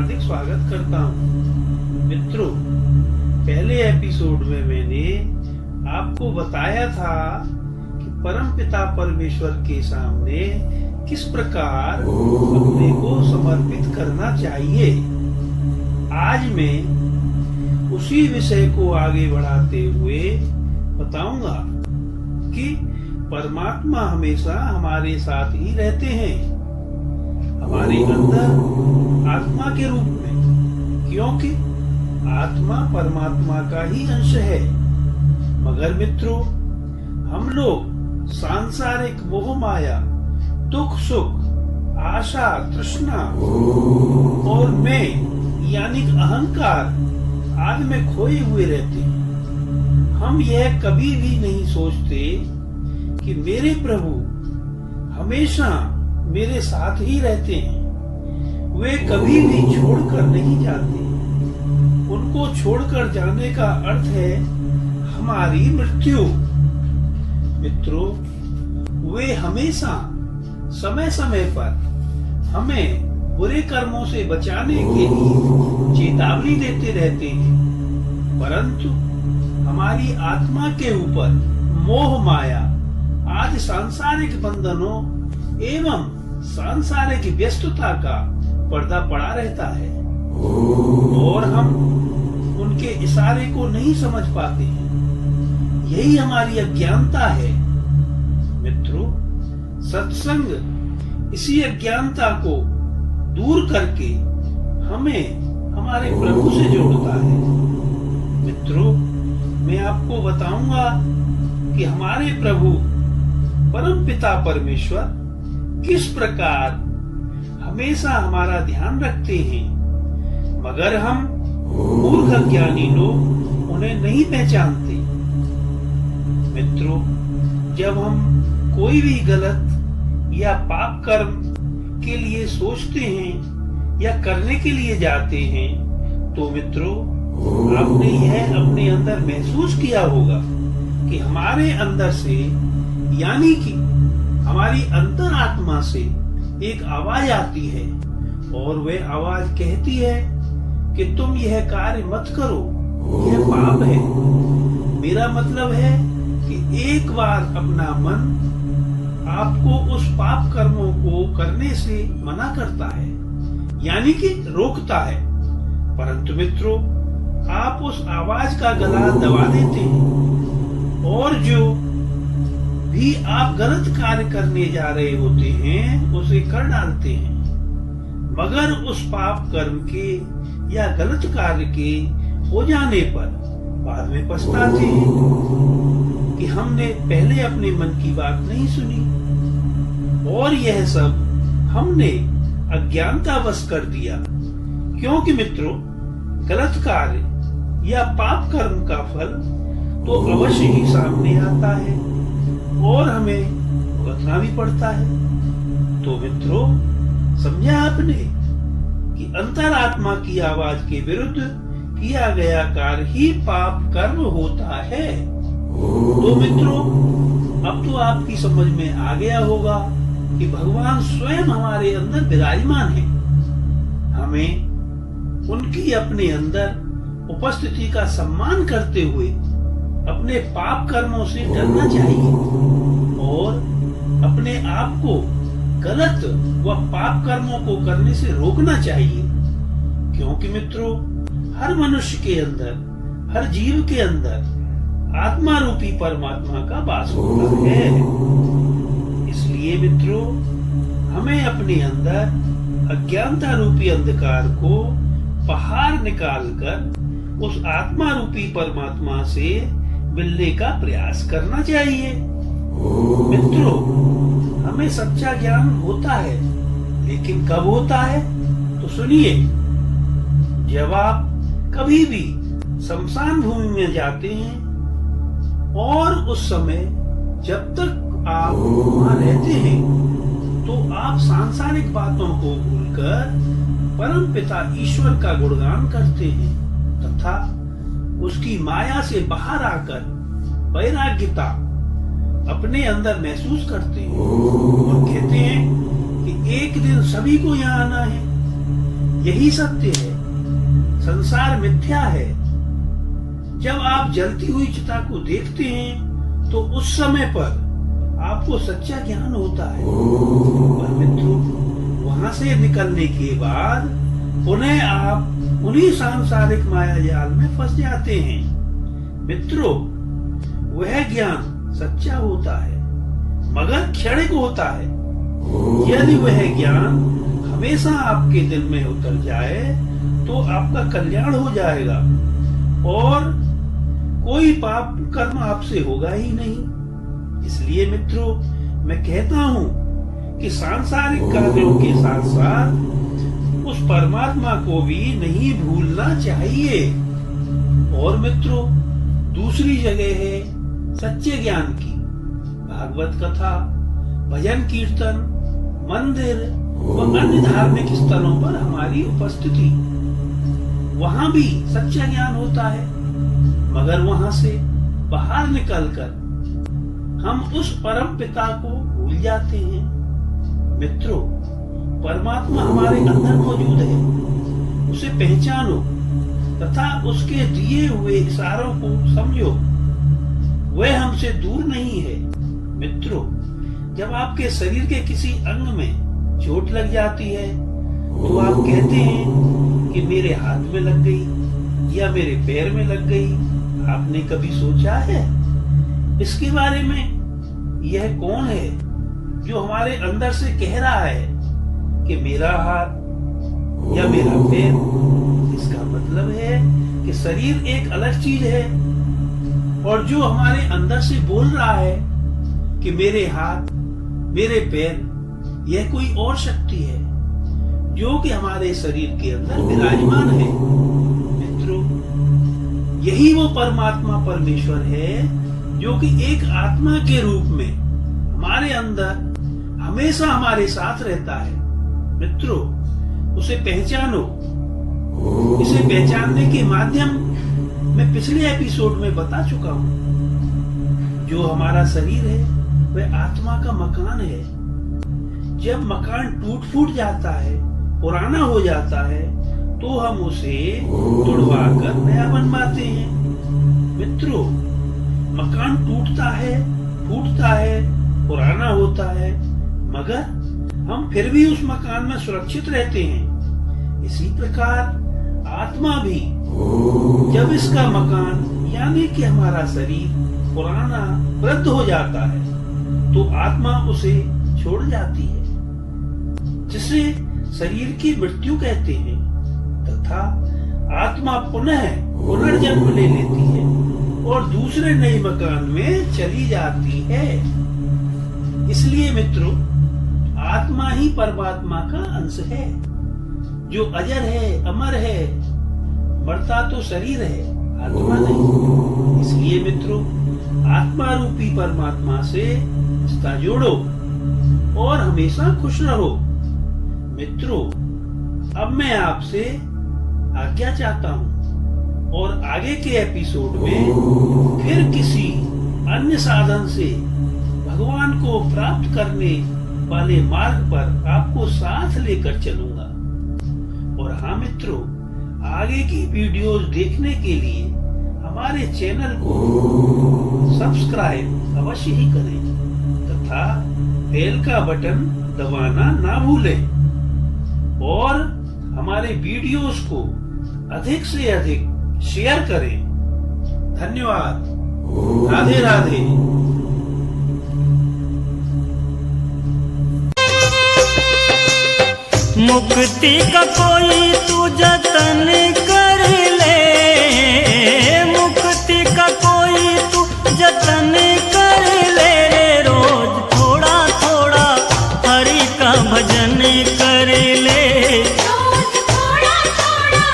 हार्दिक स्वागत करता हूँ। मित्रों, पहले एपिसोड में मैंने आपको बताया था कि परमपिता परमेश्वर के सामने किस प्रकार अपने को समर्पित करना चाहिए। आज मैं उसी विषय को आगे बढ़ाते हुए बताऊंगा कि परमात्मा हमेशा हमारे साथ ही रहते हैं, हमारे अंदर आत्मा के रूप में, क्योंकि आत्मा परमात्मा का ही अंश है। मगर मित्रों, हम लोग सांसारिक मोह माया, दुख सुख, आशा तृष्णा और मैं यानी अहंकार आदि में खोए हुए रहते हैं। हम यह कभी भी नहीं सोचते कि मेरे प्रभु हमेशा मेरे साथ ही रहते हैं, वे कभी भी छोड़कर नहीं जाते। उनको छोड़कर जाने का अर्थ है हमारी मृत्यु। मित्रों, वे हमेशा समय समय पर हमें बुरे कर्मों से बचाने के लिए चेतावनी देते रहते हैं, परंतु हमारी आत्मा के ऊपर मोह माया आदि सांसारिक बंधनों एवं सांसारिक व्यस्तता का पर्दा पड़ा रहता है और हम उनके इशारे को नहीं समझ पाते हैं। यही हमारी अज्ञानता है। मित्रों, सत्संग इसी अज्ञानता को दूर करके हमें हमारे प्रभु से जोड़ता है। मित्रों, मैं आपको बताऊंगा कि हमारे प्रभु परमपिता परमेश्वर किस प्रकार हमेशा हमारा ध्यान रखते हैं, मगर हम मूर्ख ज्ञानी लोग उन्हें नहीं पहचानते। मित्रों, जब हम कोई भी गलत या पाप कर्म के लिए सोचते हैं या करने के लिए जाते हैं, तो मित्रों, आपने यह अपने अंदर महसूस किया होगा कि हमारे अंदर से यानी कि हमारी अंतरात्मा से एक आवाज आती है और वह आवाज कहती है कि तुम यह कार्य मत करो, यह पाप है। मेरा मतलब है कि एक बार अपना मन आपको उस पाप कर्मों को करने से मना करता है, यानी कि रोकता है, परंतु मित्रों, आप उस आवाज का गला दबा देते हैं और जो भी आप गलत कार्य करने जा रहे होते हैं उसे कर डालते हैं, मगर उस पाप कर्म के या गलत कार्य के हो जाने पर बाद में पछताते हैं कि हमने पहले अपने मन की बात नहीं सुनी और यह सब हमने अज्ञानतावश कर दिया। क्योंकि मित्रों, गलत कार्य या पाप कर्म का फल तो अवश्य ही सामने आता है और हमें भुगतना भी पड़ता है। तो मित्रों, समझा आपने कि अंतरात्मा की आवाज के विरुद्ध किया गया कार्य ही पाप कर्म होता है। तो मित्रों, अब तो आपकी समझ में आ गया होगा कि भगवान स्वयं हमारे अंदर विराजमान है। हमें उनकी अपने अंदर उपस्थिति का सम्मान करते हुए अपने पाप कर्मों से डरना चाहिए और अपने आप को गलत व पाप कर्मों को करने से रोकना चाहिए। क्योंकि मित्रों, हर मनुष्य के अंदर, हर जीव के अंदर आत्मा रूपी परमात्मा का वास होता है। इसलिए मित्रों, हमें अपने अंदर अज्ञानता रूपी अंधकार को बाहर निकालकर उस आत्मा रूपी परमात्मा से मिलने का प्रयास करना चाहिए। मित्रों, हमें सच्चा ज्ञान होता है, लेकिन कब होता है? तो सुनिए, जब आप कभी भी शमशान भूमि में जाते हैं और उस समय जब तक आप वहां रहते हैं तो आप सांसारिक बातों को भूलकर परम पिता ईश्वर का गुणगान करते हैं तथा उसकी माया से बाहर आकर वैराग्यता अपने अंदर महसूस करते हैं और कहते हैं कि एक दिन सभी को यहाँ आना है। यही सत्य है। संसार मिथ्या है। जब आप जलती हुई चिता को देखते हैं तो उस समय पर आपको सच्चा ज्ञान होता है, पर मित्रों वहां से निकलने के बाद पुनः आप उन्हीं सांसारिक माया जाल में फंस जाते हैं। मित्रों वह ज्ञान सच्चा होता है मगर क्षणिक होता है। यदि वह ज्ञान हमेशा आपके दिल में उतर जाए तो आपका कल्याण हो जाएगा और कोई पाप कर्म आपसे होगा ही नहीं। इसलिए मित्रों मैं कहता हूँ कि सांसारिक कार्यों के साथ साथ उस परमात्मा को भी नहीं भूलना चाहिए। और मित्रों दूसरी जगह है सच्चे ज्ञान की, भागवत कथा, भजन कीर्तन, मंदिर व अन्य धार्मिक स्थलों पर हमारी उपस्थिति। वहां भी सच्चा ज्ञान होता है मगर वहां से बाहर निकलकर हम उस परम पिता को भूल जाते हैं। मित्रों परमात्मा हमारे अंदर मौजूद है, उसे पहचानो तथा उसके दिए हुए इशारों को समझो। वह हमसे दूर नहीं है। मित्रों जब आपके शरीर के किसी अंग में चोट लग जाती है तो आप कहते हैं कि मेरे हाथ में लग गई या मेरे पैर में लग गई। आपने कभी सोचा है इसके बारे में? यह कौन है जो हमारे अंदर से कह रहा है कि मेरा हाथ या मेरा पैर? इसका मतलब है कि शरीर एक अलग चीज है और जो हमारे अंदर से बोल रहा है कि मेरे हाथ मेरे पैर, यह कोई और शक्ति है जो कि हमारे शरीर के अंदर विराजमान है। मित्रों यही वो परमात्मा परमेश्वर है जो कि एक आत्मा के रूप में हमारे अंदर हमेशा हमारे साथ रहता है। मित्रों उसे पहचानो। इसे पहचानने के माध्यम मैं पिछले एपिसोड में बता चुका हूं। जो हमारा शरीर है वह आत्मा का मकान है। जब मकान टूट फूट जाता है, पुराना हो जाता है, तो हम उसे तुड़वा कर नया बनवाते हैं। मित्रों मकान टूटता है, फूटता है, पुराना होता है, मगर हम फिर भी उस मकान में सुरक्षित रहते हैं। इसी प्रकार आत्मा भी जब इसका मकान यानी कि हमारा शरीर पुराना वृद्ध हो जाता है तो आत्मा उसे छोड़ जाती है, जिसे शरीर की मृत्यु कहते हैं, तथा आत्मा पुनः पुनर्जन्म ले लेती है और दूसरे नए मकान में चली जाती है। इसलिए मित्रों आत्मा ही परमात्मा का अंश है जो अजर है, अमर है। मरता तो शरीर है, आत्मा नहीं। इसलिए मित्रों आत्मा रूपी परमात्मा से रिश्ता जोड़ो और हमेशा खुश रहो। मित्रों अब मैं आपसे आज्ञा चाहता हूं और आगे के एपिसोड में फिर किसी अन्य साधन से भगवान को प्राप्त करने वाले मार्ग पर आपको साथ लेकर चलूंगा। और हाँ मित्रों आगे की वीडियोस देखने के लिए हमारे चैनल को सब्सक्राइब अवश्य ही करें तथा बेल का बटन दबाना ना भूलें और हमारे वीडियोस को अधिक से अधिक शेयर करें। धन्यवाद। राधे राधे। मुक्ति का कोई तू जतन कर ले, मुक्ति का कोई तू जतन कर ले, रोज थोड़ा थोड़ा हरि का भजन कर ले, रोज थोड़ा थोड़ा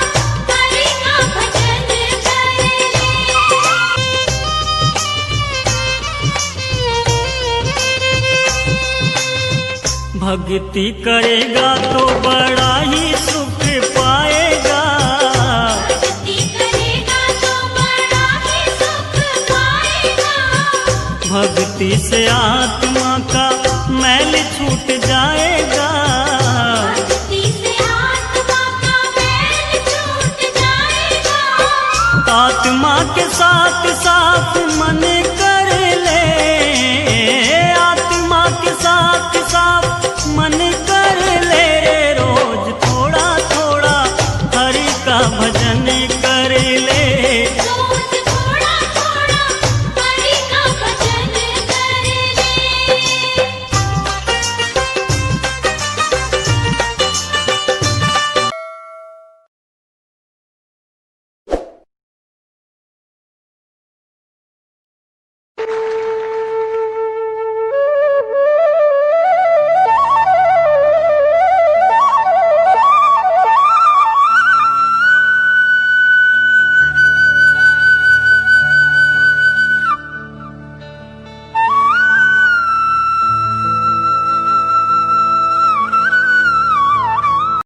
हरि का भजन कर ले। भक्ति करेगा तो बड़ा ही सुख पाएगा, भक्ति करेगा तो बड़ा ही सुख पाएगा, भक्ति से आत्मा का मैल छूट जाएगा, भक्ति से आत्मा का आत्मा के साथ साफ मन कर ले, आत्मा के साथ साफ मन कर ले रे रोज थोड़ा थोड़ा हरि का भजन कर ले।